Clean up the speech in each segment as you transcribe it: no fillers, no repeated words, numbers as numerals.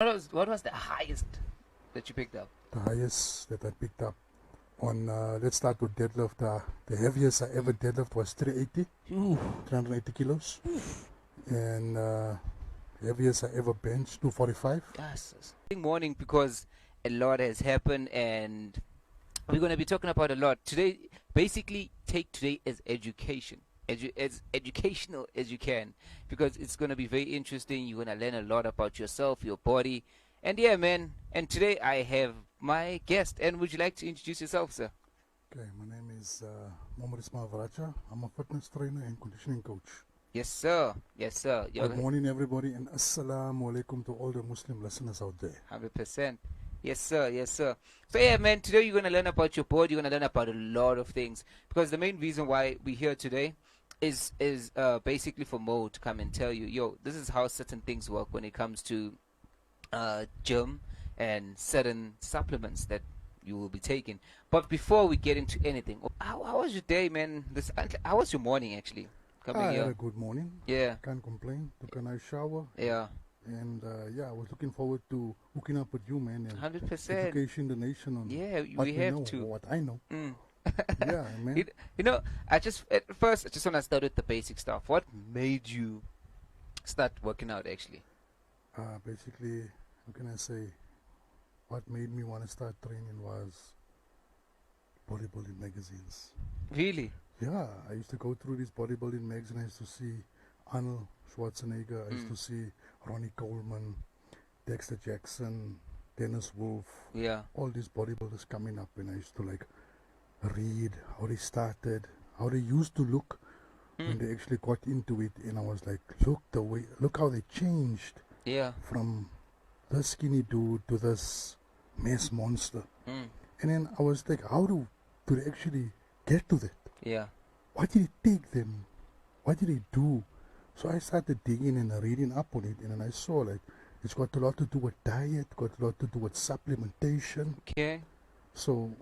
What was the highest that you picked up? The highest that I picked up on, let's start with deadlift. The heaviest I ever deadlift was 380, Ooh. 380 kilos. And heaviest I ever benched, 245. Yes. Good morning, because a lot has happened and we're going to be talking about a lot today. Basically, take today as education, as educational as you can, because it's going to be very interesting. You're going to learn a lot about yourself, your body, and yeah, man. And today I have my guest. And would you like to introduce yourself, sir? Okay, my name is Mohammed Ismail Varacha. I'm a fitness trainer and conditioning coach. Yes, sir. Yes, sir. Good morning, everybody, and assalamu alaikum to all the Muslim listeners out there. 100%. Yes, sir. Yes, sir. So, yeah, man, today you're going to learn about your body. You're going to learn about a lot of things. Because the main reason why we're here today is basically for Mo to come and tell you, yo, this is how certain things work when it comes to gym and certain supplements that you will be taking. But before we get into anything, how was your day, man? How was your morning, actually? Coming I had here. a good morning. Yeah. Can't complain. Took a nice shower. Yeah. And I was looking forward to hooking up with you, man, and 100%. education the nation on Yeah, what we we have know to. or what I know. Mm. Yeah, man. You know, at first, I just want to start with the basic stuff. What made you start working out, actually? Basically, how can I say, what made me want to start training was bodybuilding magazines. Really? Yeah, I used to go through these bodybuilding magazines. I used to see Arnold Schwarzenegger. I used to see Ronnie Coleman, Dexter Jackson, Dennis Wolf. Yeah. All these bodybuilders coming up, and I used to like read how they started, how they used to look when they actually got into it, and I was like, look how they changed Yeah. from this skinny dude to this mass monster. Mm. And then I was like, how do they actually get to that? Yeah. What did it take them? What did they do? So I started digging and reading up on it, and then I saw like it's got a lot to do with diet, got a lot to do with supplementation. Okay. So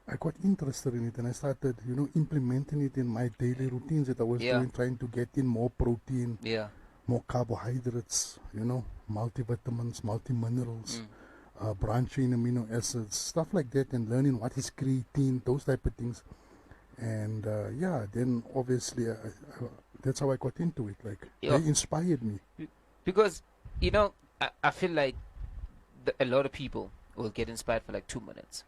I got interested in it, and I started, implementing it in my daily routines that I was Yeah. doing, trying to get in more protein, Yeah. more carbohydrates, multivitamins, multiminerals, branch chain amino acids, stuff like that, and learning what is creatine, those type of things. And then obviously that's how I got into it. Like, Yeah. they inspired me. Because, I feel like a lot of people will get inspired for like 2 minutes,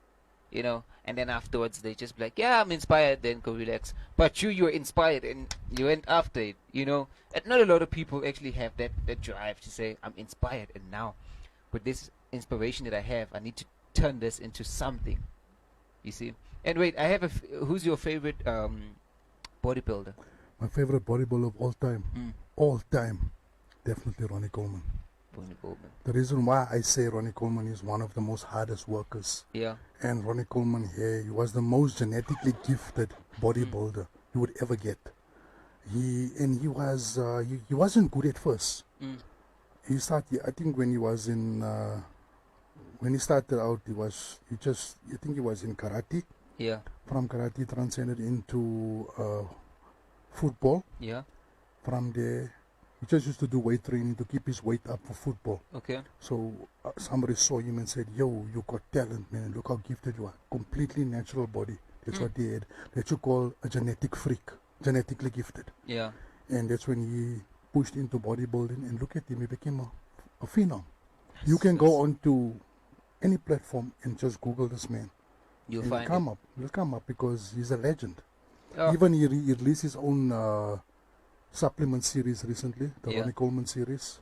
and then afterwards they just be like, yeah, I'm inspired, then go relax. But you were inspired and you went after it, And not a lot of people actually have that drive to say, I'm inspired, and now with this inspiration that I have, I need to turn this into something, you see. And wait, I have who's your favorite bodybuilder? My favorite bodybuilder of all time, definitely Ronnie Coleman. Ronnie Coleman. The reason why I say Ronnie Coleman is one of the most hardest workers. Yeah. And Ronnie Coleman here, he was the most genetically gifted bodybuilder you would ever get. He wasn't good at first. He started, I think when he started out, I think he was in karate. Yeah. From karate, transcended into football. Yeah. From there, he just used to do weight training to keep his weight up for football. Okay. So somebody saw him and said, yo, you got talent, man. Look how gifted you are. Completely natural body. That's what they had. That you call a genetic freak. Genetically gifted. Yeah. And that's when he pushed into bodybuilding. And look at him. He became a phenom. You can go onto any platform and just Google this man. You'll He'll find come up. He'll come up because he's a legend. Oh. Even he released his own supplement series recently, the Yeah. Ronnie Coleman series.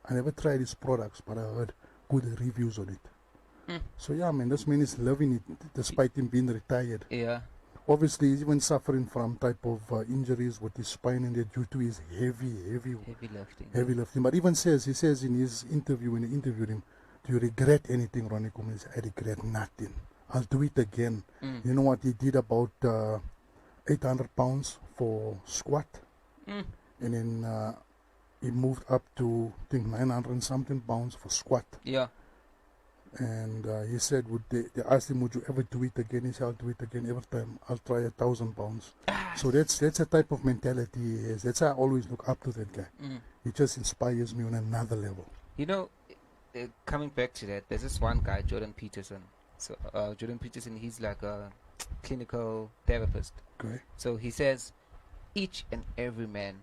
I never tried his products, but I heard good reviews on it. So yeah, man, this man is loving it despite him being retired. Yeah. Obviously, he's even suffering from type of injuries with his spine, and due to his heavy Heavy lifting. lifting. But even he says in his interview, when they interviewed him, do you regret anything, Ronnie Coleman? He said, I regret nothing. I'll do it again. You know what? He did about 800 pounds for squat. And then he moved up to, I think, 900 and something pounds for squat. Yeah. And he said, they asked him, would you ever do it again? He said, I'll do it again every time. I'll try 1,000 pounds. So that's a type of mentality he has. That's why I always look up to that guy. He just inspires me on another level. coming back to that, there's this one guy, Jordan Peterson. So Jordan Peterson, he's like a clinical therapist. Okay. So he says each and every man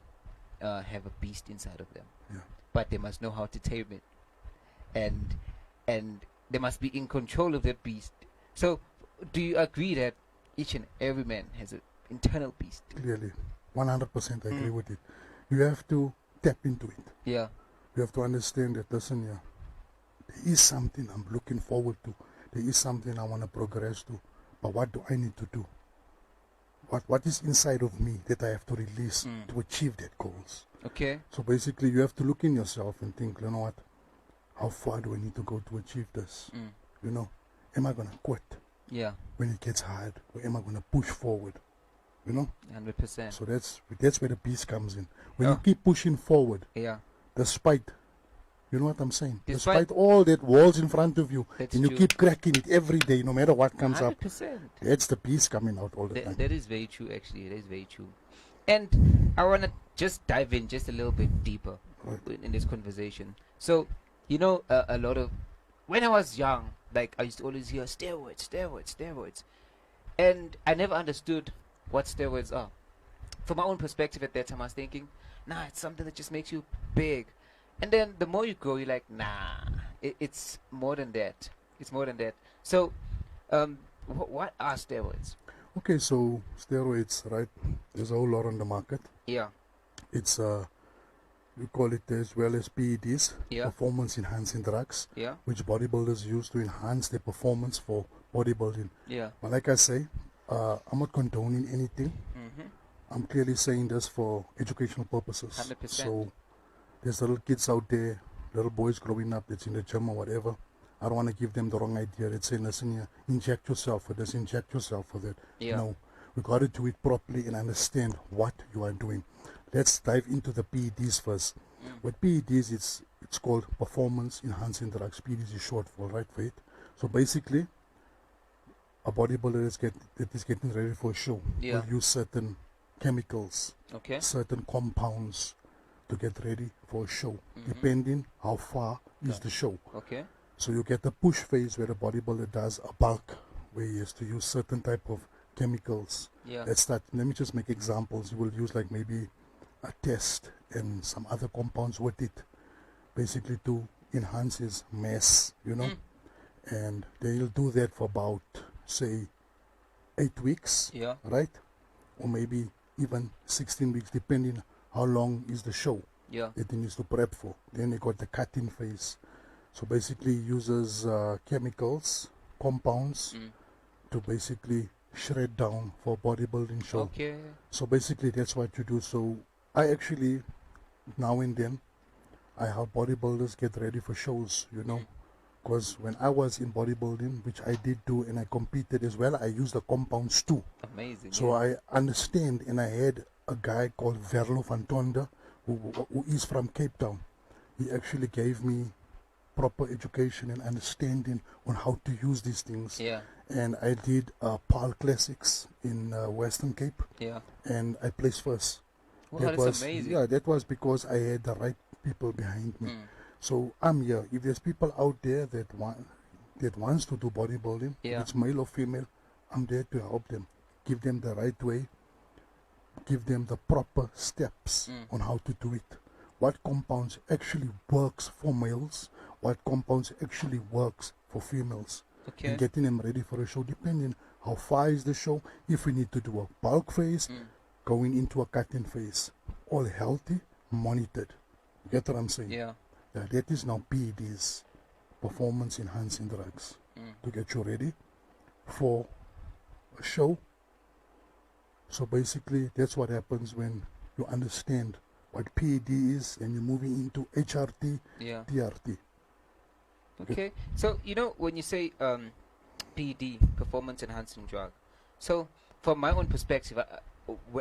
have a beast inside of them, Yeah. but they must know how to tame it, and and they must be in control of that beast. So, do you agree that each and every man has an internal beast? Clearly, 100% I agree Mm. with it. You have to tap into it. Yeah. You have to understand that, listen, yeah, there is something I'm looking forward to. There is something I want to progress to. But what do I need to do? What is inside of me that I have to release to achieve that goals? Okay. So basically, you have to look in yourself and think, you know what? How far do I need to go to achieve this? Mm. You know, am I going to quit Yeah. when it gets hard? Or am I going to push forward? You know? 100%. So that's where the peace comes in. When Yeah. you keep pushing forward, Yeah. despite, you know what I'm saying? Despite- Despite all that walls in front of you, That's and you true. keep cracking it every day, no matter what comes up, 100%. that's the peace coming out all the time. That is very true, actually. That is very true. And I want to just dive in just a little bit deeper Right. in this conversation. So, a lot of when I was young, like I used to always hear steroids, steroids, steroids, and I never understood what steroids are. From my own perspective at that time, I was thinking, nah, it's something that just makes you big. And then the more you grow, you're like, nah, it's more than that. It's more than that. So, what are steroids? Okay, so steroids, right? There's a whole lot on the market. Yeah, It's we call it as well as PEDs, Yeah. performance enhancing drugs, yeah, which bodybuilders use to enhance their performance for bodybuilding. yeah. But like I say, I'm not condoning anything. Mm-hmm. I'm clearly saying this for educational purposes. 100%. So there's little kids out there, little boys growing up that's in the gym or whatever. I don't want to give them the wrong idea. It's saying, listen here, inject yourself for this, inject yourself for that. Yeah. No, we got to do it properly and understand what you are doing. Let's dive into the PEDs first. With PEDs, it's called performance enhancing drugs. PEDs is short for, right, for it. So basically, a bodybuilder that is getting ready for a show Yeah. will use certain chemicals, Okay. certain compounds to get ready for a show, Mm-hmm. depending how far is Yeah. the show. Okay. So you get the push phase where the bodybuilder does a bulk, where he has to use certain type of chemicals. Yeah. Let me just make examples. You will use like maybe a test and some other compounds with it, basically to enhance his mass, you know. And they'll do that for about, say, 8 weeks, Yeah. right? Or maybe even 16 weeks, depending how long is the show Yeah. that he needs to prep for. Then they got the cutting phase. So basically uses chemicals, compounds to basically shred down for bodybuilding show. Okay. So basically that's what you do. So I actually, now and then, I help bodybuilders get ready for shows, you know. Because when I was in bodybuilding, which I did do and I competed as well, I used the compounds too. Amazing. So yeah. I understand, and I had a guy called Verlo van Tonda, who is from Cape Town. He actually gave me proper education and understanding on how to use these things. Yeah. And I did PAL Classics in Western Cape, Yeah. and I placed first. Wow, that's was amazing. Yeah, that was because I had the right people behind me. So I'm here. If there's people out there that wants to do bodybuilding, Yeah. if it's male or female, I'm there to help them, give them the right way, give them the proper steps on how to do it. What compounds actually works for males, what compounds actually works for females. Okay. And getting them ready for a show, depending how far is the show, if we need to do a bulk phase, going into a cutting phase. All healthy, monitored. You get what I'm saying? Yeah. That is now PEDs, performance enhancing drugs, to get you ready for a show. So basically, that's what happens when you understand what PED is and you're moving into HRT, Yeah. TRT. Okay. So when you say PED, performance enhancing drug, so from my own perspective,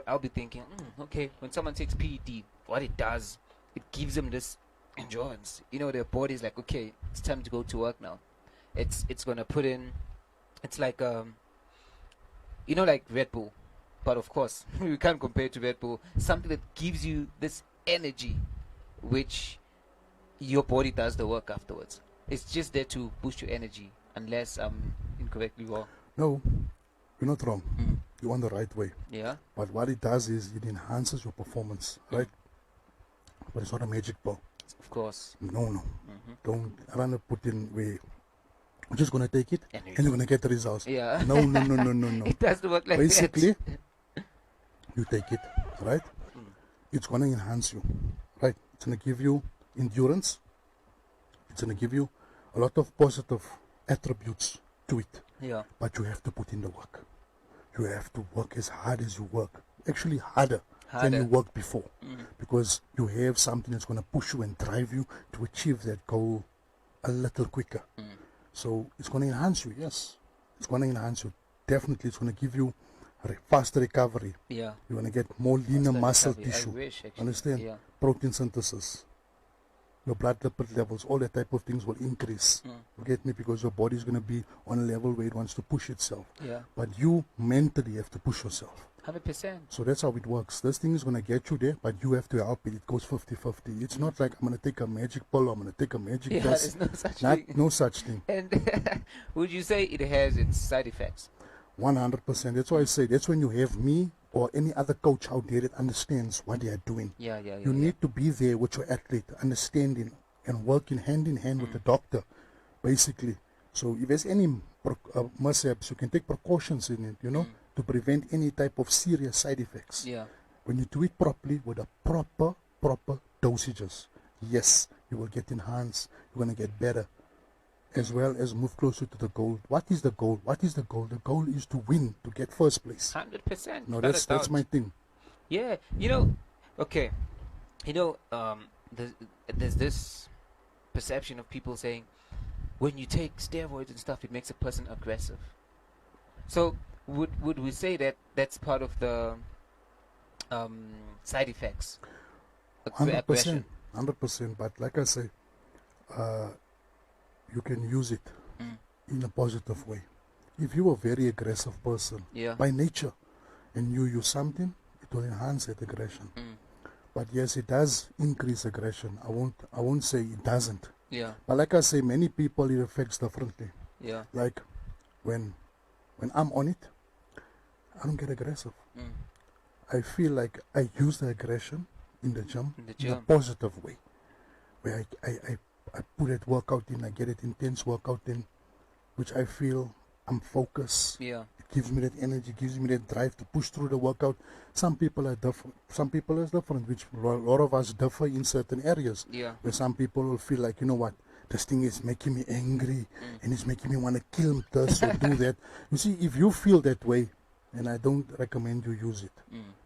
I'll be thinking, okay, when someone takes PED, what it does, it gives them this endurance. Their body's like, okay, it's time to go to work now. It's gonna put in. It's like like Red Bull, but of course we can't compare it to Red Bull. Something that gives you this energy, which your body does the work afterwards. It's just there to boost your energy, unless I'm incorrectly wrong. No, you're not wrong. Mm. You're on the right way. Yeah. But what it does is it enhances your performance, right? But it's not a magic pill. Of course. No, no. Mm-hmm. Don't run a put in where you're just gonna take it And and you're gonna get the results. yeah. No, no, no, no, no, no. It doesn't work like Basically, that. you take it, right? Mm. It's gonna enhance you, right? It's gonna give you endurance. It's gonna give you a lot of positive attributes to it. Yeah. But you have to put in the work. You have to work as hard as you work. Actually, harder than you worked before. Because you have something that's going to push you and drive you to achieve that goal a little quicker. So it's going to enhance you, yes. It's going to enhance you. Definitely, it's going to give you faster recovery. Yeah. You're going to get more leaner Faster muscle recovery. tissue. I wish, actually. Understand? Yeah. Protein synthesis. Your blood lipid levels, all that type of things will increase. You get me? Because your body is going to be on a level where it wants to push itself. Yeah. But you mentally have to push yourself. 100%. So that's how it works. This thing is going to get you there, but you have to help it. It goes 50-50. It's not like I'm going to take a magic pill, I'm going to take a magic Yeah, test. there's no such Not, thing. no such thing. And would you say it has its side effects? 100%. That's why I say that's when you have me or any other coach out there that understands what they are doing. Yeah, yeah, yeah. You need to be there with your athlete, understanding and working hand in hand with the doctor, basically. So if there's any mishaps, you can take precautions in it, to prevent any type of serious side effects. Yeah. When you do it properly with the proper dosages, yes, you will get enhanced. You're going to get better, as well as move closer to the goal. What is the goal? What is the goal? The goal is to win, to get first place. 100%. No, without a that's doubt. my thing. Yeah, okay, there's this perception of people saying when you take steroids and stuff, it makes a person aggressive. So would we say that that's part of the side effects? 100%. But like I say, you can use it in a positive way. If you're a very aggressive person Yeah. by nature and you use something, it will enhance that aggression. But yes, it does increase aggression. I won't say it doesn't. Yeah. But like I say, many people it affects differently. Yeah. Like when I'm on it, I don't get aggressive. I feel like I use the aggression in the gym in a positive way, where I put that workout in, I get it intense workout in, which I feel I'm focused. Yeah. It gives me that energy, gives me that drive to push through the workout. Some people are different. Some people are different, which a lot of us differ in certain areas. Yeah. Where some people will feel like, you know what, this thing is making me angry and it's making me want to kill this or do that. You see, if you feel that way, and I don't recommend you use it.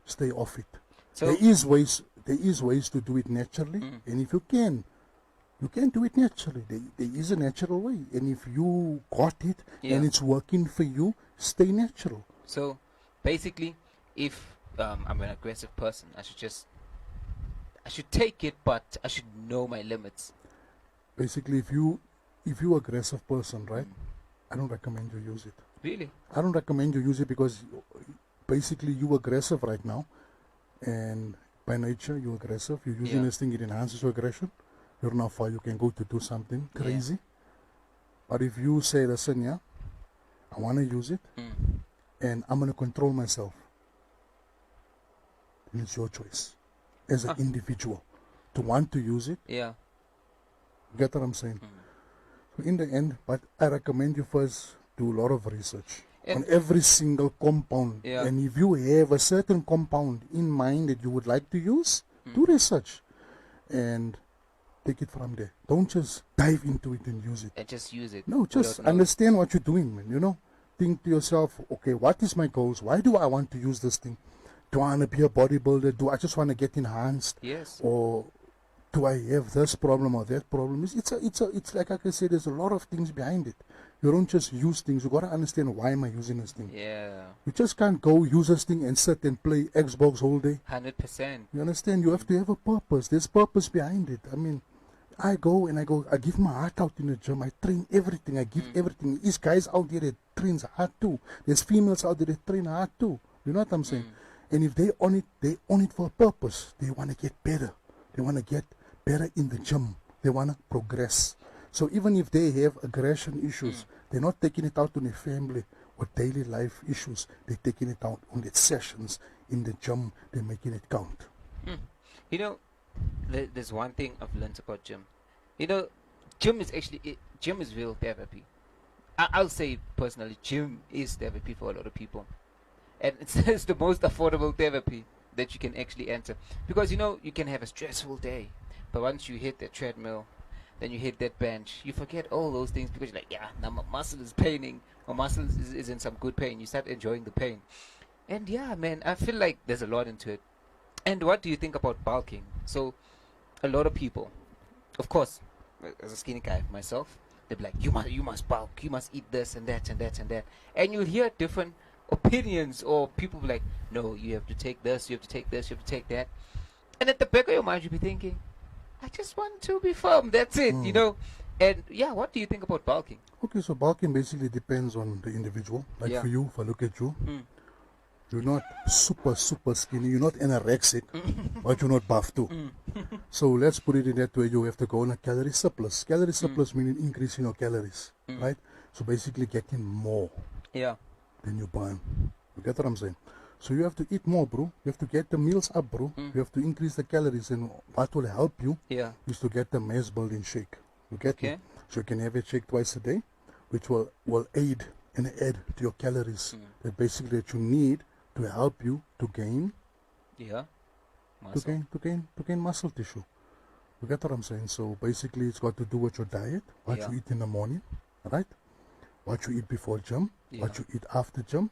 Stay off it. So there is ways to do it naturally, and if you can do it naturally. There is a natural way, and if you got it and it's working for you, stay natural. So basically, if I'm an aggressive person, I should take it, but I should know my limits. Basically, if you're aggressive person, right? I don't recommend you use it. Really? I don't recommend you use it because basically you're aggressive right now, and by nature you're aggressive. You're using this thing, it enhances your aggression. You're not far, you can go to do something crazy. But if you say, listen, I want to use it, and I'm going to control myself, then it's your choice as an individual to want to use it. Yeah. Get what I'm saying? So in the end, but I recommend you first do a lot of research on every single compound. Yeah. And if you have a certain compound in mind that you would like to use, do research and take it from there. Don't just dive into it and use it. And just use it. No, just understand what you're doing, man. Think to yourself, okay, what is my goals? Why do I want to use this thing? Do I want to be a bodybuilder? Do I just want to get enhanced? Yes. Or do I have this problem or that problem? It's like I can say, there's a lot of things behind it. You don't just use things. You gotta understand, why am I using this thing? Yeah. You just can't go use this thing and sit and play Xbox all day. 100%. You understand? You have to have a purpose. There's purpose behind it. I mean, I give my heart out in the gym. I train everything. I give everything. These guys out there that trains hard too. There's females out there that train hard too. You know what I'm saying? And if they own it for a purpose. They want to get better. They want to get better in the gym. They want to progress. So even if they have aggression issues, they're not taking it out on their family or daily life issues. They're taking it out on their sessions in the gym. They're making it count. You know, there's one thing I've learned about gym. You know, gym is real therapy. I'll say personally, gym is therapy for a lot of people, and it's the most affordable therapy that you can actually enter, because you can have a stressful day, but once you hit the treadmill, then you hit that bench, you forget all those things because you're like, yeah, now my muscle is paining, my muscle is in some good pain. You start enjoying the pain, and yeah, man, I feel like there's a lot into it. And what do you think about bulking? So a lot of people, of course, as a skinny guy myself, they'll be like, you must bulk, you must eat this and that and that and that, and you'll hear different opinions, or people be like, no, you have to take this, you have to take this, you have to take that, and at the back of your mind you'll be thinking, I just want to be firm, that's it. And yeah, what do you think about bulking? Okay, so bulking basically depends on the individual. Like Yeah. for you, if I look at you, Mm. you're not super, super skinny. You're not anorexic, but you're not buff too. So let's put it in that way. You have to go on a calorie surplus. Calorie surplus meaning increasing your calories, right? So basically getting more Yeah. than you burn. You get what I'm saying? So you have to eat more, bro. You have to get the meals up, bro. You have to increase the calories, and what will help you Yeah. is to get the mass building shake. You get me? Okay. So you can have a shake twice a day, which will aid and add to your calories that basically that you need to help you to gain Yeah. to Muscle. gain to gain to gain muscle tissue. You get what I'm saying? So basically it's got to do with your diet, what Yeah. you eat in the morning, right? What you eat before gym, Yeah. what you eat after gym,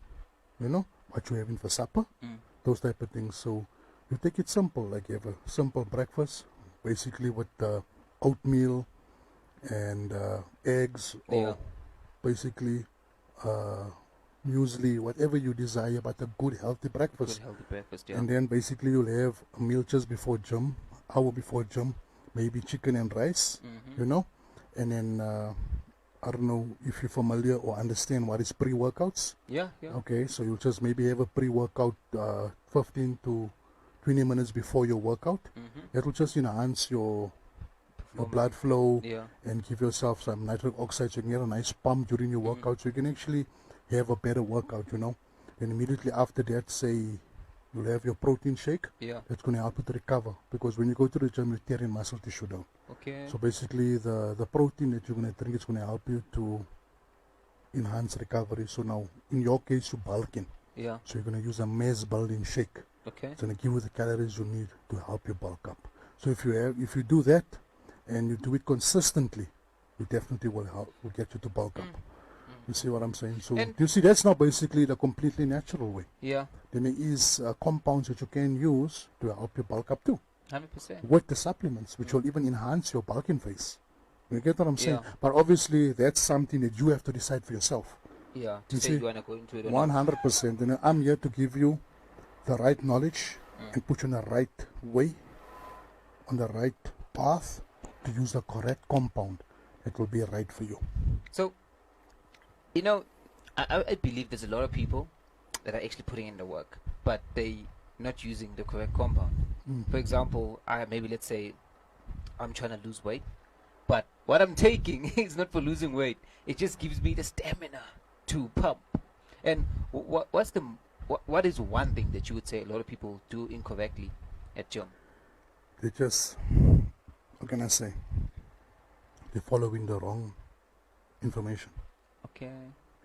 what you're having for supper, those type of things. So you take it simple, like you have a simple breakfast, basically with oatmeal and eggs, or Yeah. basically uh, muesli, whatever you desire, but a good healthy Good breakfast. healthy breakfast. Yeah. And then basically you'll have a meal just before gym, hour before gym, maybe chicken and rice, and then I don't know if you're familiar or understand what is pre-workouts. Yeah. Yeah. Okay, so you'll just maybe have a pre-workout 15 to 20 minutes before your workout. That will just enhance your blood flow Yeah. and give yourself some nitric oxide so you can get a nice pump during your workout, so you can actually have a better workout. Then immediately after that, say you'll have your protein shake. Yeah. That's going to help you to recover, because when you go to the gym, you're tearing muscle tissue down. Okay. So basically the protein that you're going to drink is going to help you to enhance recovery. So now in your case, you're bulking, Yeah. so you're going to use a mass building shake. Okay. It's going to give you the calories you need to help you bulk up. So if you do that and you do it consistently, you definitely will get you to bulk up. You see what I'm saying? So And- you see, that's now basically the completely natural way. Yeah. Then there is compounds that you can use to help you bulk up too, 100%. with the supplements, which will even enhance your bulking phase. You get what I'm saying? Yeah. But obviously, that's something that you have to decide for yourself. Yeah. To You say see, you wanna go into it or not. 100%. And I'm here to give you the right knowledge and put you in the right way, on the right path, to use the correct compound that will be right for you. So, I believe there's a lot of people that are actually putting in the work, but they not using the correct compound. For example, let's say I'm trying to lose weight, but what I'm taking is not for losing weight. It just gives me the stamina to pump. And what is one thing that you would say a lot of people do incorrectly at gym? They just, what can I say? They're following the wrong information, Okay.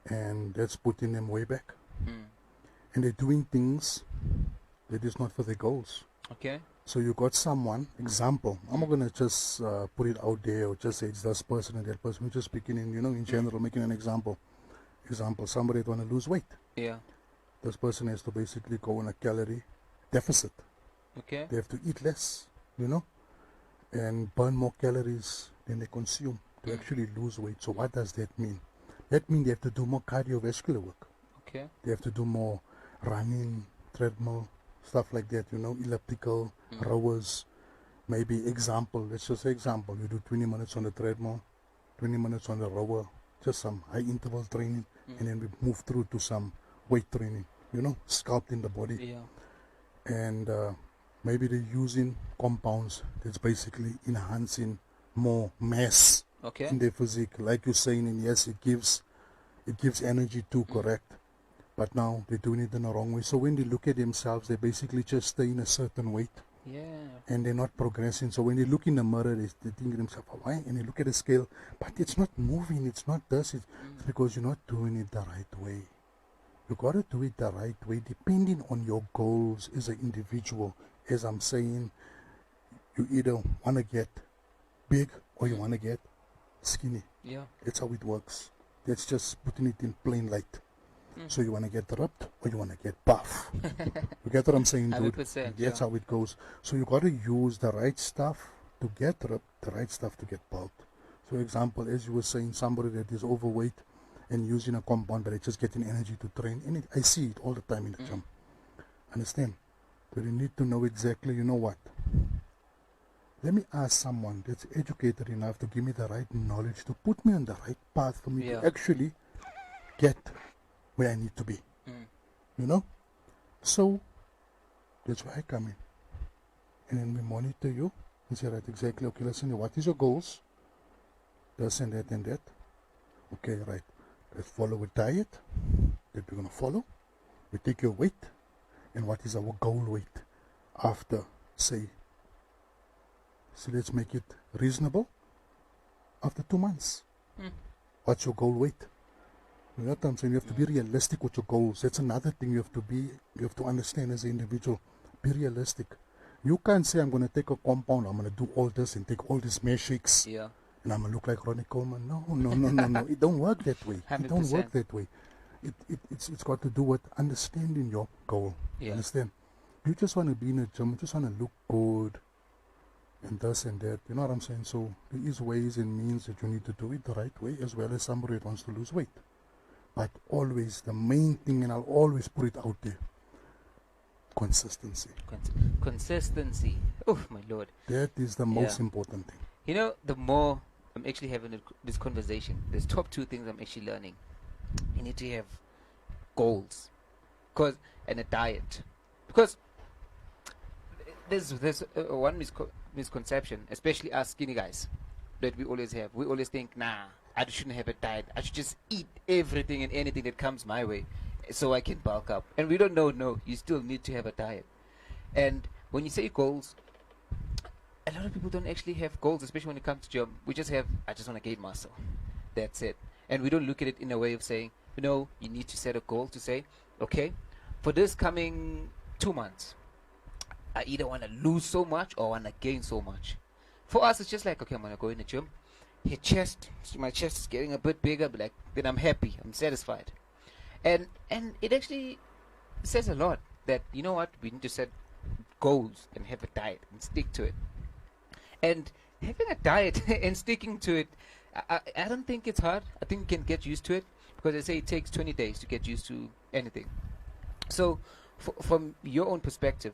and that's putting them way back. Mm. And they're doing things that is not for their goals. Okay. So you got someone, example, I'm not gonna just put it out there or just say it's this person and that person. We're just speaking in general, making an example. Somebody that wanna lose weight. Yeah. This person has to basically go on a calorie deficit. Okay. They have to eat less, and burn more calories than they consume to actually lose weight. So what does that mean? That means they have to do more cardiovascular work. Okay. They have to do more running, treadmill, stuff like that, elliptical, rowers. Maybe let's just say example, you do 20 minutes on the treadmill, 20 minutes on the rower, just some high interval training, and then we move through to some weight training, sculpting the body. Yeah. And maybe they're using compounds that's basically enhancing more mass Okay. in their physique, like you're saying, and yes, it gives energy too, correct. But now they're doing it in the wrong way. So when they look at themselves, they basically just stay in a certain weight Yeah. and they're not progressing. So when they look in the mirror, they think to themselves, oh, why? And they look at the scale, but it's not moving, it's not this. It's because you're not doing it the right way. You got to do it the right way, depending on your goals as an individual. As I'm saying, you either want to get big or you want to get skinny. Yeah. That's how it works. That's just putting it in plain light. So you want to get ripped or you want to get buff. You get what I'm saying, dude? 100%. That's Yeah. how it goes. So you got to use the right stuff to get ripped, the right stuff to get bulked. So, example, as you were saying, somebody that is overweight and using a compound, but they're just getting energy to train. And I see it all the time in the gym. Understand? But you need to know exactly, you know what? Let me ask someone that's educated enough to give me the right knowledge to put me on the right path for me Yeah. to actually get where I need to be. You know? So that's where I come in. And then we monitor you and say, right, exactly, okay, listen, what is your goals? This and that and that. Okay, right. Let's follow a diet that we're gonna follow. We take your weight and what is our goal weight after, say, so let's make it reasonable. After 2 months, what's your goal weight? You know what I'm saying? You have to be realistic with your goals. That's another thing you have to understand as an individual. Be realistic. You can't say I'm going to take a compound, I'm going to do all this and take all these mesh shakes, Yeah. and I'm going to look like Ronnie Coleman. No, no, no, no, no. It don't work that way. It don't 100%. work that way. It's got to do with understanding your goal. Yeah. Understand? You just want to be in a gym. You just want to look good and this and that. You know what I'm saying? So there is ways and means that you need to do it the right way, as well as somebody that wants to lose weight. But always the main thing, and I'll always put it out there, consistency. Consistency. Oh my lord. That is the most Yeah. important thing. You know, the more I'm actually having this conversation, there's top two things I'm actually learning. You need to have goals, and a diet, because there's one misconception, especially us skinny guys, that we always have. We always think, nah, I shouldn't have a diet. I should just eat everything and anything that comes my way, so I can bulk up. And we don't know. No, you still need to have a diet. And when you say goals, a lot of people don't actually have goals, especially when it comes to gym. We just have, I just want to gain muscle. That's it. And we don't look at it in a way of saying, you need to set a goal to say, okay, for this coming 2 months, I either want to lose so much or want to gain so much. For us, it's just like, okay, I'm going to go in the gym, hit chest, so my chest is getting a bit bigger, but then I'm happy, I'm satisfied. And it actually says a lot that, you know what, we need to set goals and have a diet and stick to it. And having a diet and sticking to it, I don't think it's hard. I think you can get used to it, because they say it takes 20 days to get used to anything. So, from your own perspective,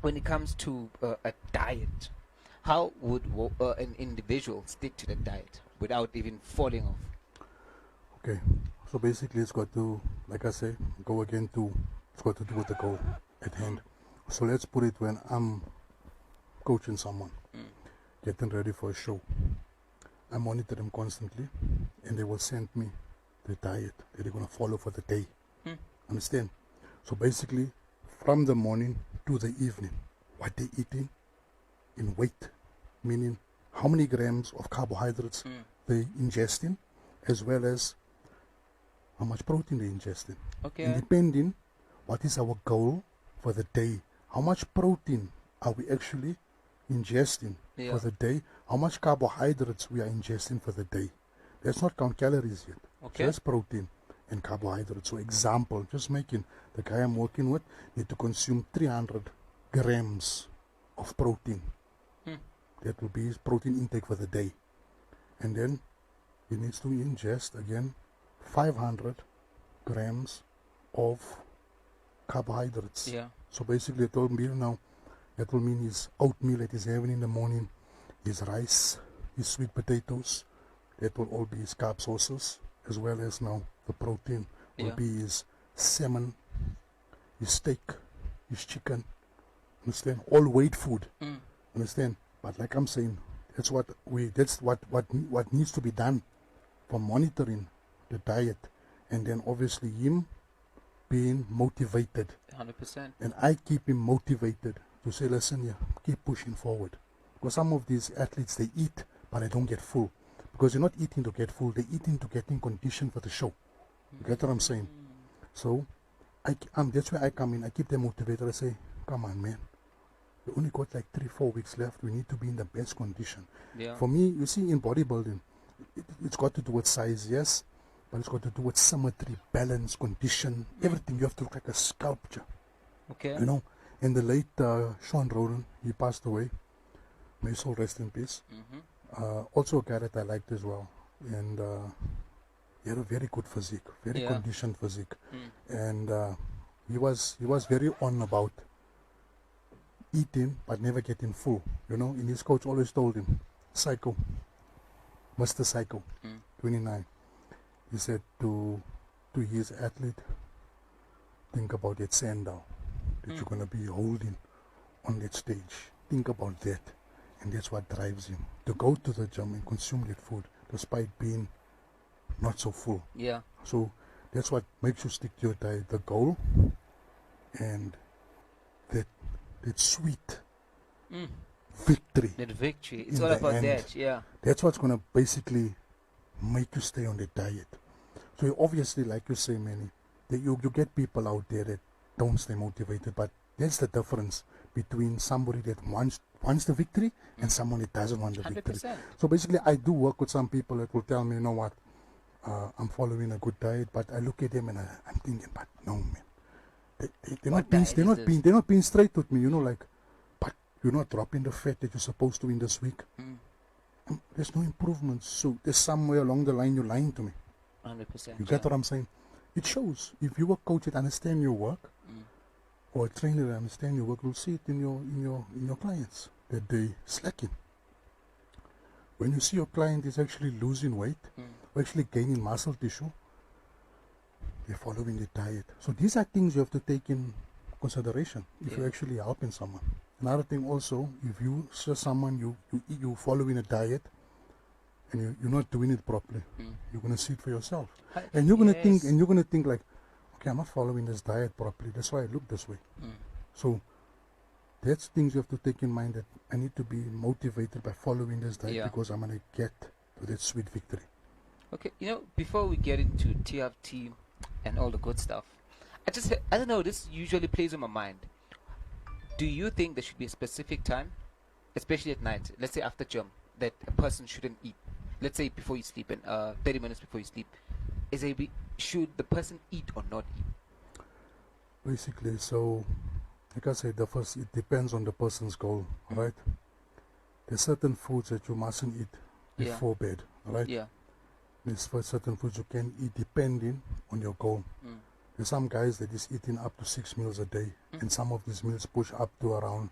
when it comes to a diet, how would an individual stick to the diet without even falling off? Okay. So basically, it's got to, like I say, it's got to do with the goal at hand. So let's put it when I'm coaching someone, getting ready for a show. I monitor them constantly, and they will send me the diet that they're going to follow for the day. Understand? So basically, from the morning to the evening, what they're eating in weight, meaning how many grams of carbohydrates they ingesting, as well as how much protein they ingesting. Okay. And depending what is our goal for the day, how much protein are we actually ingesting for the day, how much carbohydrates we are ingesting for the day. Let's not count calories yet. Okay. Just protein and carbohydrates. So example, just making the guy I'm working with need to consume 300 grams of protein. That will be his protein intake for the day. And then he needs to ingest again 500 grams of carbohydrates. Yeah. So basically that will mean now, that will mean his oatmeal that he's having in the morning, his rice, his sweet potatoes, that will all be his carb sources, as well as now the protein will be his salmon, his steak, his chicken. Understand? All weight food. Understand? But like I'm saying, That's what needs to be done for monitoring the diet, and then obviously him being motivated, 100%. and I keep him motivated to say, listen, yeah, keep pushing forward. Because some of these athletes, they eat, but they don't get full. Because they're not eating to get full, they're eating to get in condition for the show. You get what I'm saying? So, that's where I come in. I keep them motivated. I say, come on, man. We only got like 3-4 weeks left. We need to be in the best condition. Yeah. For me, you see, in bodybuilding, it's got to do with size, yes, but it's got to do with symmetry, balance, condition, everything. You have to look like a sculpture. Okay. You know, and the late Sean Roden, he passed away. May his soul rest in peace. Also a guy that I liked as well. And he had a very good physique, very Yeah. conditioned physique. And he was very on about eating but never getting full. You know, and his coach always told him, Psycho, Mr. Psycho, 29. He said to his athlete, think about that sandal that you're going to be holding on that stage. Think about that. And that's what drives him to go to the gym and consume that food despite being not so full. Yeah. So that's what makes you stick to your diet, the goal and that sweet victory. That victory. It's In all the about end. that. Yeah. That's what's going to basically make you stay on the diet. So obviously, like you say, Manny, that you get people out there that don't stay motivated, but that's the difference between somebody that wants the victory and someone that doesn't want the victory. 100%. So basically, I do work with some people that will tell me, you know what, I'm following a good diet, but I look at them and I'm thinking, but no, man, they're What not diet is they're not being straight with me, you know, like, but you're not dropping the fat that you're supposed to in this week. There's no improvement, so there's somewhere along the line you're lying to me. 100%. You get what I'm saying? It shows. If you're a coach that understand your work, or a trainer that understand your work, you'll see it in your clients that they slacking. When you see your client is actually losing weight, or actually gaining muscle tissue, they're following the diet. So these are things you have to take in consideration if you're actually helping someone. Another thing also, if you see someone you following a diet and you're not doing it properly, you're gonna see it for yourself, and you're gonna think like, okay, I'm not following this diet properly. That's why I look this way. So that's things you have to take in mind, that I need to be motivated by following this diet because I'm gonna get to that sweet victory. Okay, before we get into TFT and all the good stuff, I don't know, this usually plays on my mind. Do you think there should be a specific time, especially at night, let's say after gym, that a person shouldn't eat? Let's say before you sleep, and 30 minutes before you sleep. Should the person eat or not eat? Basically, so like I said, it depends on the person's goal, right? There's certain foods that you mustn't eat before bed, right? Yeah. There's certain foods you can eat depending on your goal. There's some guys that is eating up to 6 meals a day, and some of these meals push up to around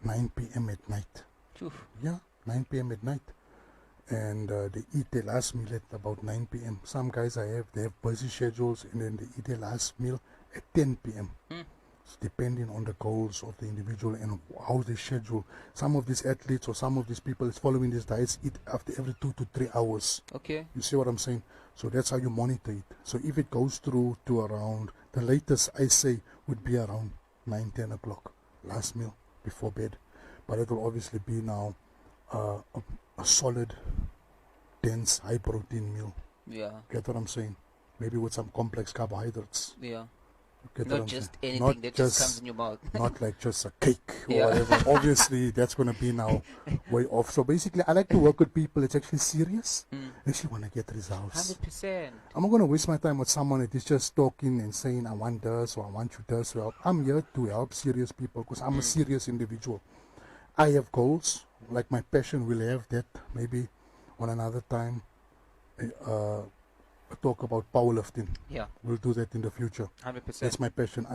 9 p.m. at night. Oof. Yeah, 9 p.m. at night. And they eat their last meal at about 9 p.m. Some guys they have busy schedules, and then they eat their last meal at 10 p.m. It's depending on the goals of the individual and how they schedule. Some of these athletes or some of these people is following these diets eat after every 2 to 3 hours. Okay. You see what I'm saying? So that's how you monitor it. So if it goes through to around, the latest I say would be around 9-10 o'clock, last meal before bed. But it will obviously be now a solid, dense, high protein meal. Yeah. Get what I'm saying? Maybe with some complex carbohydrates. Yeah. Get what Not I'm just saying? anything Not that just comes in your mouth. Not like just a cake or Yeah. whatever. Obviously, that's going to be now way off. So basically, I like to work with people that's actually serious. They actually want to get results. 100%. I'm not going to waste my time with someone that is just talking and saying, I want this or I want you this. Well, I'm here to help serious people because I'm a serious individual. I have goals, like my passion. Will have that maybe on another time. Talk about powerlifting. Yeah. We'll do that in the future. 100%. That's my passion.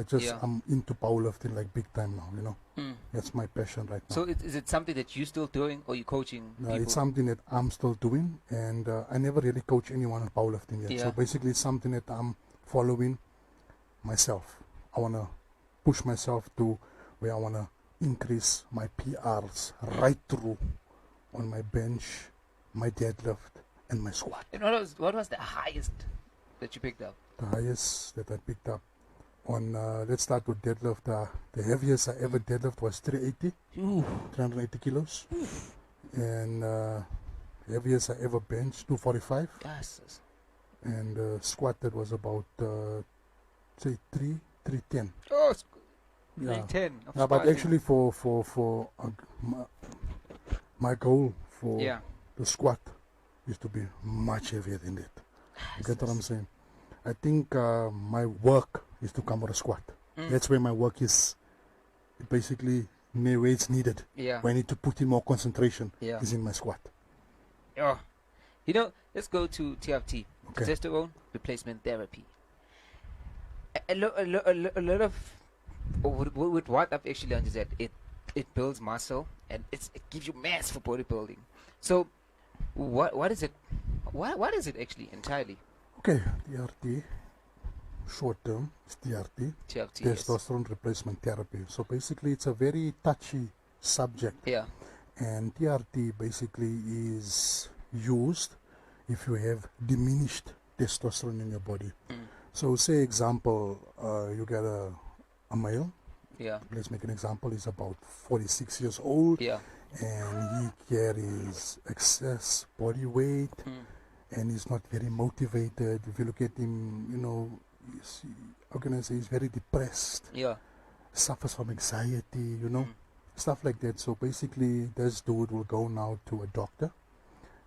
I'm into powerlifting like big time now, That's my passion right now. So is it something that you're still doing, or you coaching people? It's something that I'm still doing, and I never really coach anyone in powerlifting yet. Yeah. So basically it's something that I'm following myself. I want to push myself to where I want to increase my PRs right through on my bench, my deadlift, and my squat. And what was the highest that you picked up? The highest that I picked up on, let's start with deadlift. The heaviest I ever deadlift was 380, Ooh. 380 kilos. And heaviest I ever benched, 245. Yes. And squat that was about, say, 310. Oh, Yeah. 10. Yeah, but actually for my goal for yeah. the squat is to be much heavier than that. You get what I'm saying? I think my work is to come with a squat. That's where my work is basically where it's needed. Yeah. Where I need to put in more concentration Yeah. is in my squat. Oh. You know, let's go to TRT, Okay. testosterone replacement therapy. A lot of with what I've actually learned is that it builds muscle and it gives you mass for bodybuilding. So what is it? What is it actually entirely? Okay, TRT, short term, is TRT, TRT. Yes. testosterone replacement therapy. So basically it's a very touchy subject. Yeah. And TRT basically is used if you have diminished testosterone in your body. So say example, you get a male, Yeah. let's make an example, he's about 46 years old, Yeah. and he carries excess body weight, and he's not very motivated. If you look at him, you know, how can I say, he's very depressed, Yeah. suffers from anxiety, you know, stuff like that. So basically this dude will go now to a doctor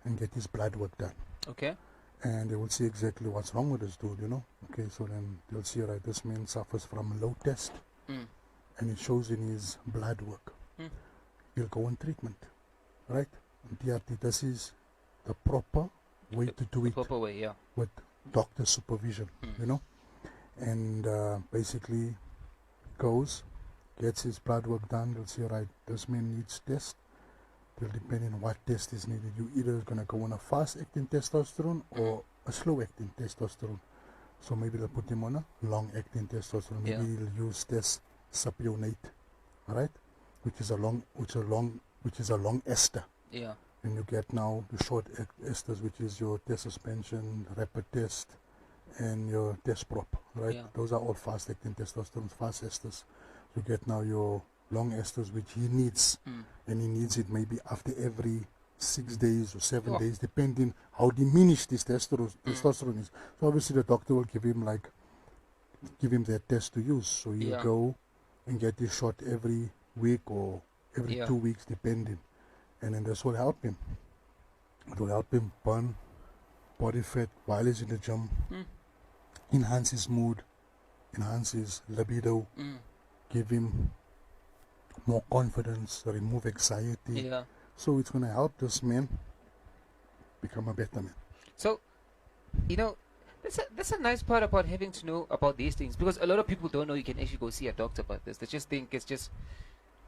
and get his blood work done. Okay. And they will see exactly what's wrong with this dude, you know. Okay, so then they'll see, right, this man suffers from low test, and it shows in his blood work. He'll go on treatment, right? And TRT, this is the proper way to do The it proper way. Yeah. with doctor supervision, you know. And basically goes, gets his blood work done. They'll see, right, this man needs test. Will depend on what test is needed. You either gonna go on a fast acting testosterone or a slow acting testosterone. So maybe they'll put him on a long acting testosterone. Maybe they'll use test sapionate, alright, which is a long ester. Yeah. And you get now the short esters, which is your test suspension, rapid test, and your test prop, right? Yeah. Those are all fast acting testosterone, fast esters. You get now your long esters, which he needs, and he needs it maybe after every 6 days or 7 days, depending how diminished his testosterone is. So obviously the doctor will give him that test to use. So he'll go and get his shot every week or every 2 weeks, depending, and then this will help him. It will help him burn body fat while he's in the gym, enhance his mood, enhance his libido, give him more confidence, remove anxiety. Yeah. So it's going to help this man become a better man. So, you know, that's a nice part about having to know about these things, because a lot of people don't know you can actually go see a doctor about this. They just think it's just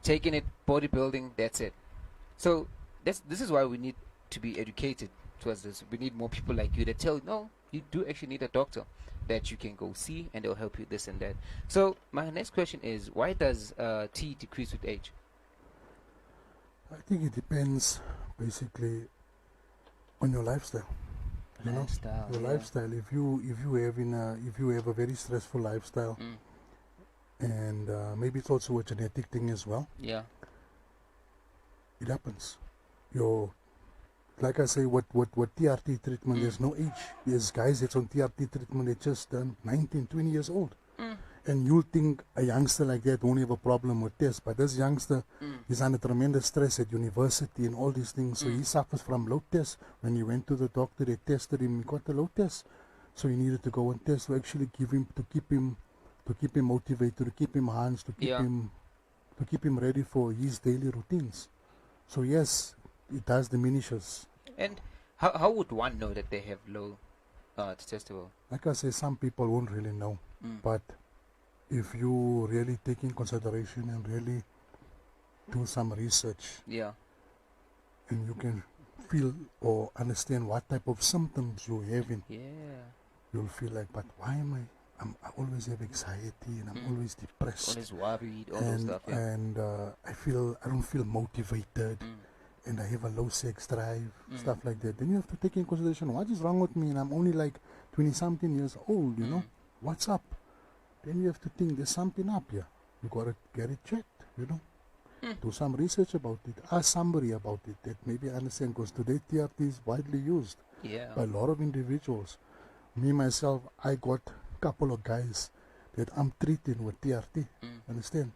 taking it, bodybuilding, that's it. So this is why we need to be educated towards this. We need more people like you that tell, no, you do actually need a doctor that you can go see and they'll help you this and that. So my next question is, why does T decrease with age? I think it depends basically on your lifestyle. You know, your lifestyle. If you have a very stressful lifestyle, and maybe it's also a genetic thing as well. Yeah. It happens. Like I say, what TRT treatment, there's no age. There's guys that's on TRT treatment, they're just 19, 20 years old. And you'll think a youngster like that won't have a problem with this, but this youngster is under tremendous stress at university and all these things, so he suffers from low test. When he went to the doctor, they tested him, he got a low test, so he needed to go and test to actually keep him motivated, to keep him hands, to keep him ready for his daily routines. So yes, it does diminishes. And how would one know that they have low testosterone? Like I say, some people won't really know, but if you really take in consideration and really do some research, and you can feel or understand what type of symptoms you're having, you'll feel like, but why am I always have anxiety and I'm always depressed, always worried, all those stuff, and I don't feel motivated, and I have a low sex drive, stuff like that, then you have to take in consideration what is wrong with me, and I'm only like 20 something years old, you know, what's up? Then you have to think there's something up here. You gotta get it checked, you know. Do some research about it, ask somebody about it that maybe understand, because today TRT is widely used Yeah. by a lot of individuals. Me myself, I got a couple of guys that I'm treating with TRT. Understand?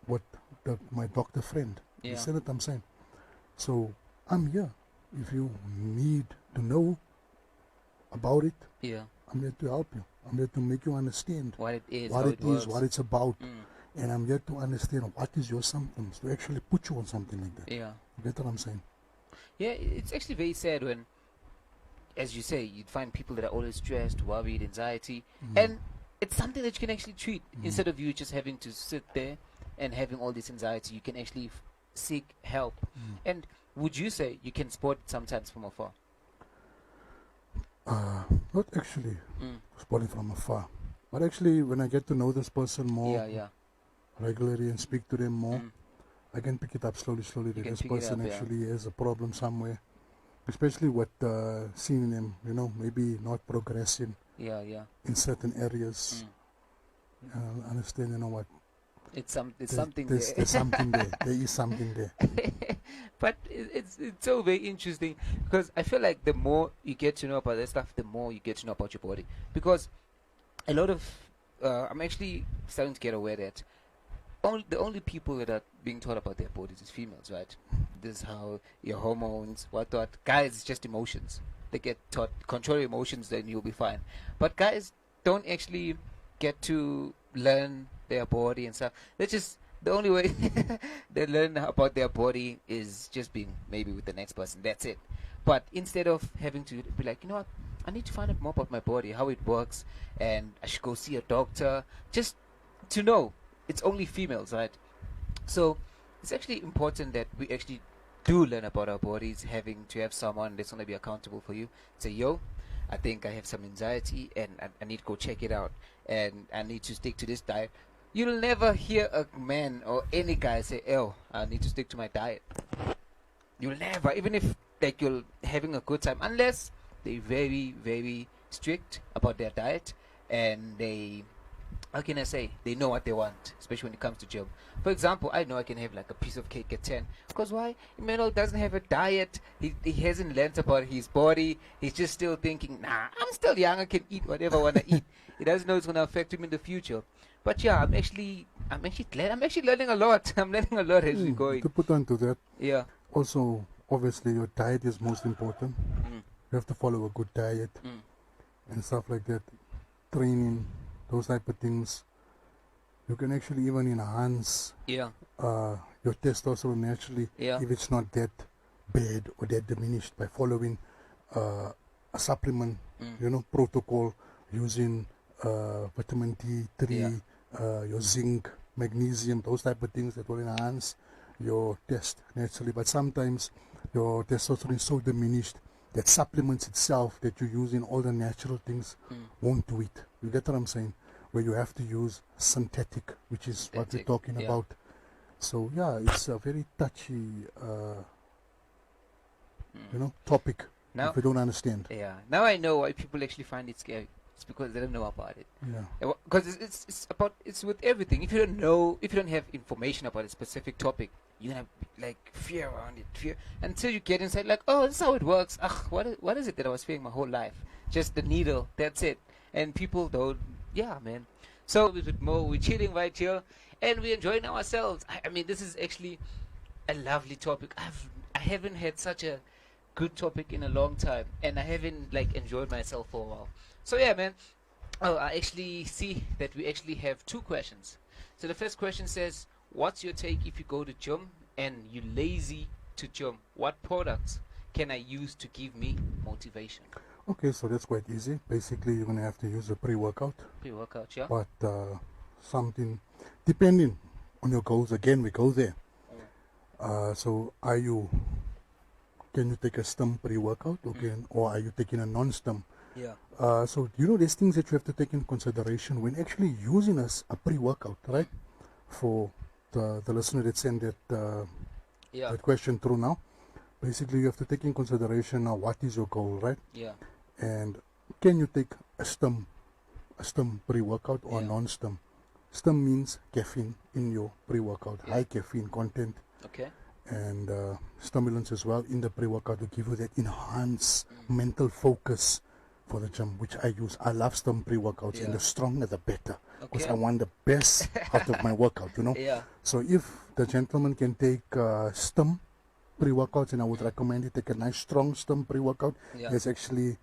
What my doctor friend. You Yeah. see what I'm saying? So I'm here. If you need to know about it, Yeah. I'm here to help you. I'm here to make you understand What it is, what how it it is, works. what it's about. And I'm here to understand what is your symptoms, to actually put you on something like that. Yeah. You get what I'm saying? Yeah, it's actually very sad when, as you say, you'd find people that are always stressed, worried, anxiety, and it's something that you can actually treat instead of you just having to sit there and having all this anxiety. You can actually seek help. And would you say you can spot it sometimes from afar? Not actually spotting from afar, but actually when I get to know this person more Yeah, yeah. regularly and speak to them more, I can pick it up slowly that can this pick it person up, yeah. actually has a problem somewhere, especially with seeing them, you know, maybe not progressing Yeah, yeah. in certain areas. Understand, you know what? It's There's, something there's, there. there's something there. There is something there. But it's so very interesting because I feel like the more you get to know about that stuff, the more you get to know about your body. Because a lot of I'm actually starting to get aware that the only people that are being taught about their bodies is females, right? This is how your hormones, what. Guys, it's just emotions. They get taught control your emotions, then you'll be fine. But guys don't actually get to learn their body and stuff. They just the only way they learn about their body is just being maybe with the next person. That's it. But instead of having to be like, you know what, I need to find out more about my body, how it works, and I should go see a doctor just to know. It's only females, right? So it's actually important that we actually do learn about our bodies, having to have someone that's going to be accountable for you. Say, yo, I think I have some anxiety and I need to go check it out and I need to stick to this diet. You'll never hear a man or any guy say, oh, I need to stick to my diet. You'll never, even if like you're having a good time, unless they're very, very strict about their diet and they, how can I say, they know what they want, especially when it comes to gym. For example, I know I can have like a piece of cake at 10. Because why? Emmanuel doesn't have a diet. He hasn't learned about his body. He's just still thinking, nah, I'm still young. I can eat whatever I want to eat. He doesn't know it's going to affect him in the future. But yeah, I'm actually glad. I'm actually learning a lot. I'm learning a lot as we're going. To put on to that, Yeah. also, obviously, your diet is most important. You have to follow a good diet and stuff like that. Training, those type of things. You can actually even enhance Yeah. your testosterone naturally Yeah. if it's not that bad or that diminished by following a supplement, you know, protocol, using vitamin D3, your zinc, magnesium, those type of things that will enhance your test naturally. But sometimes your testosterone is so diminished that supplements itself that you use in all the natural things won't do it. You get what I'm saying? Where you have to use synthetic, which is what we're talking about. So yeah, it's a very touchy, you know, topic. Now, if you don't understand. Yeah. Now I know why people actually find it scary. It's because they don't know about it. Yeah. Because it's with everything. If you don't have information about a specific topic, you're gonna like fear around it, fear until you get inside. Like, oh, this is how it works. What is it that I was fearing my whole life? Just the needle. That's it. And people don't. Yeah, man. So with more, we're chilling right here, and we're enjoying ourselves. I mean, this is actually a lovely topic. I haven't had such a good topic in a long time, and I haven't like enjoyed myself for a while. So yeah, man. Oh, I actually see that we actually have two questions. So the first question says, "What's your take if you go to gym and you lazy to gym? What products can I use to give me motivation?" Okay, so that's quite easy. Basically, you're gonna have to use a pre-workout. Pre-workout, yeah. But something depending on your goals. Again, we go there. So can you take a stem pre-workout, or are you taking a non-stem? Yeah. So you know, there's things that you have to take in consideration when actually using a pre-workout, right? For the listener that sent that question through now. basically you have to take in consideration what is your goal, right? Yeah. And can you take a stem pre-workout or Yeah. non-stem? Stem means caffeine in your pre-workout, Yeah. high caffeine content, Okay. and stimulants as well in the pre-workout to give you that enhanced mental focus for the gym, which I use. I love stem pre-workouts, and Yeah. the stronger the better, because Okay. I want the best out of my workout, you know. Yeah. So if the gentleman can take stem pre-workouts, and I would recommend it, take a nice strong stem pre-workout. Yeah. There's actually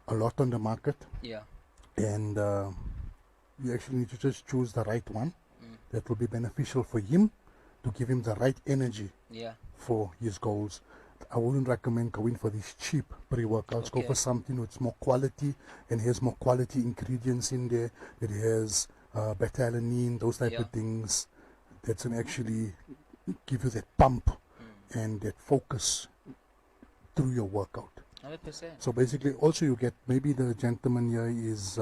a lot on the market, Yeah. and you actually need to just choose the right one Mm. that will be beneficial for him, to give him the right energy Yeah. for his goals. I wouldn't recommend going for these cheap pre-workouts. Go Okay. for something with more quality and has more quality ingredients in there. It has beta-alanine, those type Yeah. of things that can actually give you that pump and that focus through your workout. 100%. So basically, also you get, maybe the gentleman here is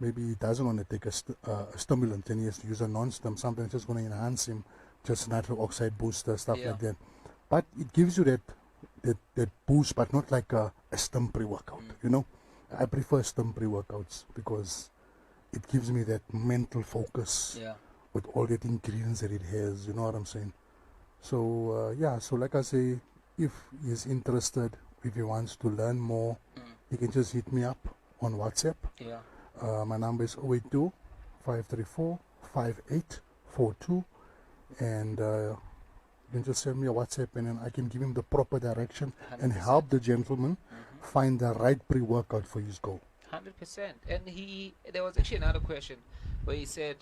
maybe he doesn't want to take a stimulant and he has to use a non-stim, something that's just going to enhance him, just natural oxide booster, stuff Yeah. like that. But it gives you that boost, but not like a stim pre-workout, you know. I prefer stim pre-workouts because it gives me that mental focus Yeah. with all the ingredients that it has, you know what I'm saying. So yeah, so like I say, if he's interested, if he wants to learn more, he can just hit me up on WhatsApp. Yeah. My number is 082 534 5842, and you can just send me a WhatsApp, and then I can give him the proper direction and 100%. help the gentleman find the right pre-workout for his goal. 100%. And there was actually another question where he said,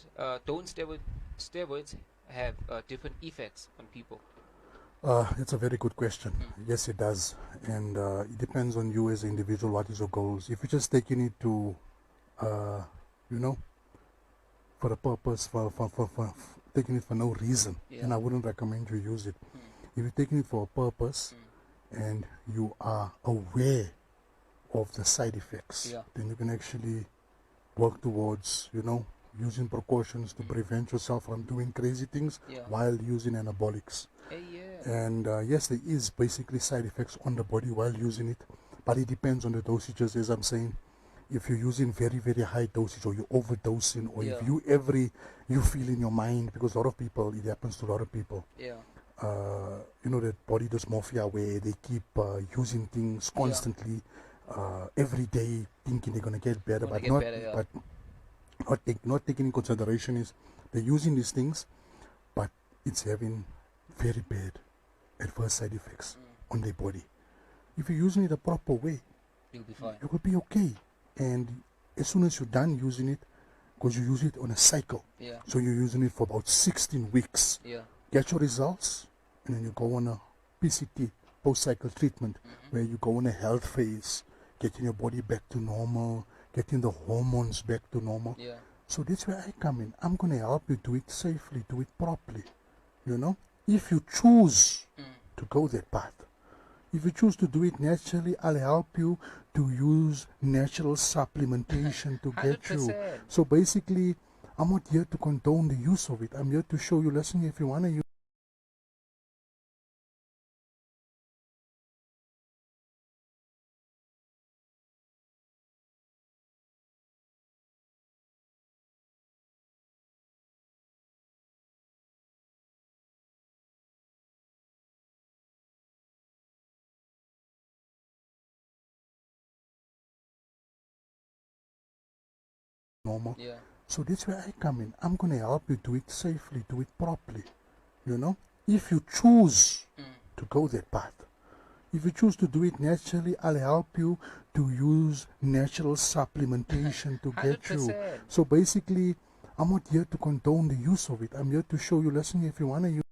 don't steroids have different effects on people? That's a very good question. Yes, it does, and it depends on you as an individual. What is your goals? If you're just taking it to, you know, for a purpose, for taking it for no reason, Yeah. then I wouldn't recommend you use it. If you're taking it for a purpose and you are aware of the side effects, Yeah. then you can actually work towards, you know, using precautions to prevent yourself from doing crazy things Yeah. while using anabolics. Hey, yeah. And yes, there is basically side effects on the body while using it, but it depends on the dosages, as I'm saying. If you're using very, very high dosage, or you're overdosing, or if Yeah. you feel in your mind, because a lot of people, it happens to a lot of people, Yeah. you know, that body dysmorphia, where they keep using things constantly, every day, thinking they're going to get better, Wanna but get not, better, yeah. not taking in consideration is they're using these things, but it's having very bad adverse side effects on their body. If you're using it the proper way, You'll be fine. it will be okay. And as soon as you're done using it, because you use it on a cycle, Yeah. so you're using it for about 16 weeks, Yeah. get your results, and then you go on a PCT, post-cycle treatment, where you go on a health phase, getting your body back to normal, getting the hormones back to normal. Yeah. So that's where I come in. I'm going to help you do it safely, do it properly, you know. If you choose to go that path, if you choose to do it naturally, I'll help you to use natural supplementation to get you. 100%. So basically, I'm not here to condone the use of it. I'm here to show you, listen, if you want to use normal. Yeah. So that's where I come in. I'm going to help you do it safely, do it properly, you know. If you choose to go that path, if you choose to do it naturally, I'll help you to use natural supplementation to get you. 100%. So basically, I'm not here to condone the use of it. I'm here to show you, listen, if you want to use